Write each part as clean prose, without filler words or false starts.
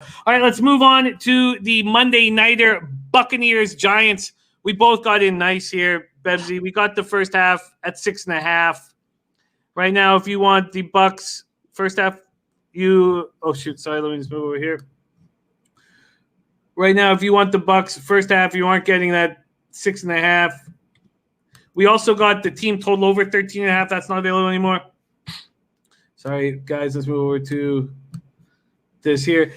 All right, let's move on to the Monday Nighter, Buccaneers, Giants. We both got in nice here, Bebsy. We got the first half at 6.5. Right now, if you want the Bucs first half, let me just move over here. Right now, if you want the Bucs first half, you aren't getting that 6.5. We also got the team total over 13.5. That's not available anymore. Sorry, guys. Let's move over to this here.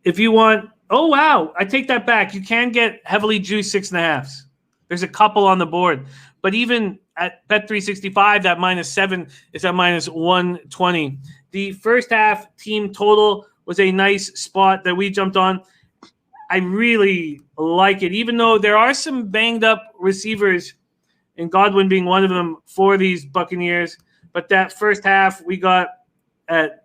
If you want, oh wow, I take that back. You can get heavily juiced 6.5s. There's a couple on the board, but even at Bet365, that -7 is at -120. The first half team total was a nice spot that we jumped on. I really like it, even though there are some banged up receivers, and Godwin being one of them for these Buccaneers. But that first half we got at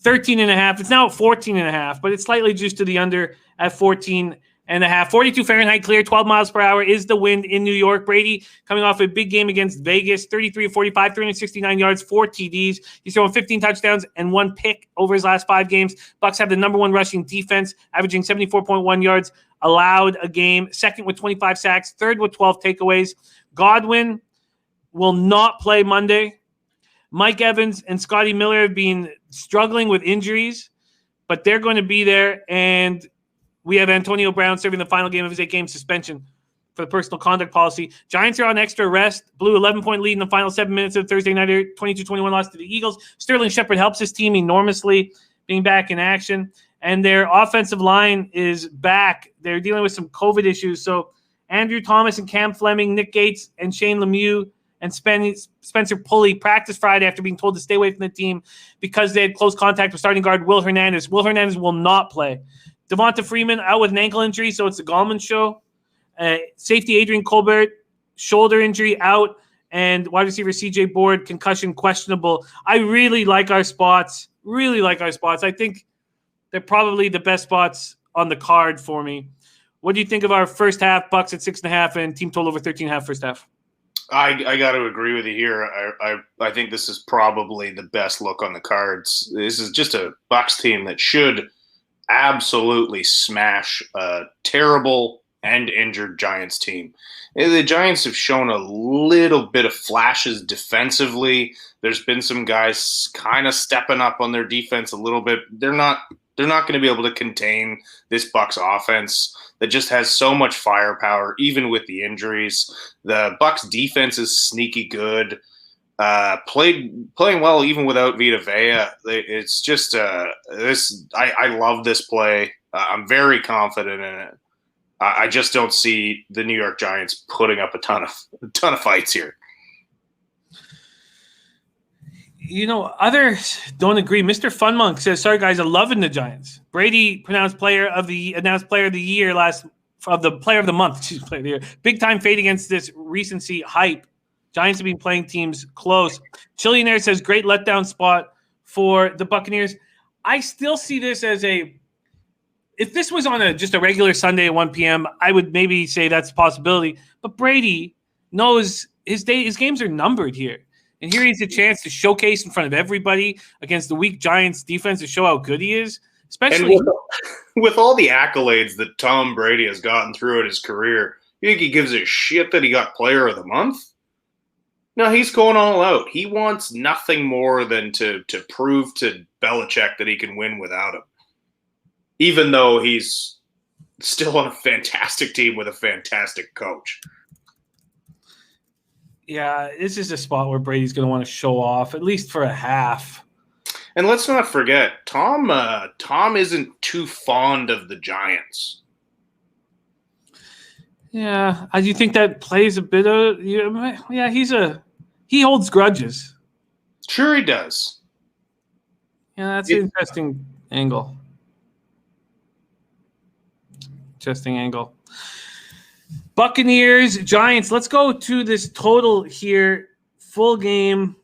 13.5. It's now at 14.5, but it's slightly juiced to the under at 14.5. 42 Fahrenheit clear, 12 miles per hour is the wind in New York. Brady coming off a big game against Vegas, 33 of 45, 369 yards, 4 TDs. He's throwing 15 touchdowns and 1 pick over his last 5 games. Bucs have the number 1 rushing defense, averaging 74.1 yards allowed a game, second with 25 sacks, third with 12 takeaways. Godwin will not play Monday. Mike Evans and Scotty Miller have been struggling with injuries, but they're going to be there. And we have Antonio Brown serving the final game of his 8-game suspension for the personal conduct policy. Giants are on extra rest. Blew 11-point lead in the final 7 minutes of Thursday night, 22-21 loss to the Eagles. Sterling Shepard helps his team enormously being back in action. And their offensive line is back. They're dealing with some COVID issues. So Andrew Thomas and Cam Fleming, Nick Gates and Shane Lemieux and Spencer Pulley practiced Friday after being told to stay away from the team because they had close contact with starting guard Will Hernandez. Will Hernandez will not play. Devonta Freeman out with an ankle injury, so it's the Gallman show. Safety Adrian Colbert, shoulder injury out, and wide receiver C.J. Board, concussion questionable. I really like our spots. I think they're probably the best spots on the card for me. What do you think of our first half, Bucs at 6.5 and team total over 13.5 first half? I got to agree with you here. I think this is probably the best look on the cards. This is just a Bucs team that should absolutely smash a terrible and injured Giants team. The Giants have shown a little bit of flashes defensively. There's been some guys kind of stepping up on their defense a little bit. They're not going to be able to contain this Bucs offense that just has so much firepower, even with the injuries. The Bucs defense is sneaky good. Playing well even without Vita Vea. It's just I love this play. I'm very confident in it. I just don't see the New York Giants putting up a ton of fights here. You know, others don't agree. Mr. Funmonk says, "Sorry guys, I'm loving the Giants." Brady announced player of the year player of the month. Player of the year. Big time fade against this recency hype. Giants have been playing teams close. Chillionaire says, "Great letdown spot for the Buccaneers." I still see this as if this was on just a regular Sunday at 1 p.m., I would maybe say that's a possibility. But Brady knows his games are numbered here. And here he's a chance to showcase in front of everybody against the weak Giants defense to show how good he is. Especially with all the accolades that Tom Brady has gotten throughout his career, you think he gives a shit that he got player of the month? No, he's going all out. He wants nothing more than to prove to Belichick that he can win without him. Even though he's still on a fantastic team with a fantastic coach. Yeah, this is a spot where Brady's going to want to show off, at least for a half. And let's not forget, Tom isn't too fond of the Giants. Yeah, I do think that plays a bit of he holds grudges. Sure he does. Yeah, that's an interesting angle. Buccaneers, Giants. Let's go to this total here. Full game.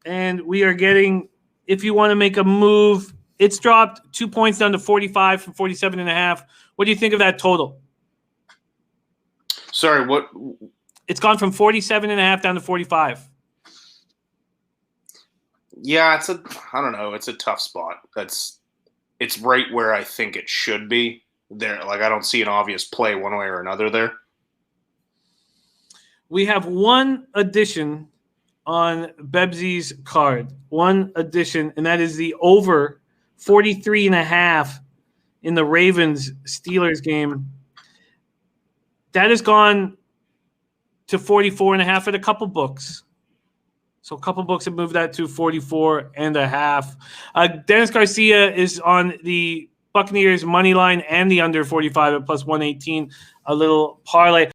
And we are getting, if you want to make a move, it's dropped 2 points down to 45 from 47.5. What do you think of that total? Sorry, what? It's gone from 47.5 down to 45. Yeah, I don't know. It's a tough spot. It's right where I think it should be. There, like I don't see an obvious play one way or another there. We have one addition on Bebsy's card. One addition, and that is the over 43.5 in the Ravens-Steelers game. That has gone to 44.5 at a couple books. So a couple books have moved that to 44.5. Dennis Garcia is on the Buccaneers money line and the under 45 at plus 118. A little parlay.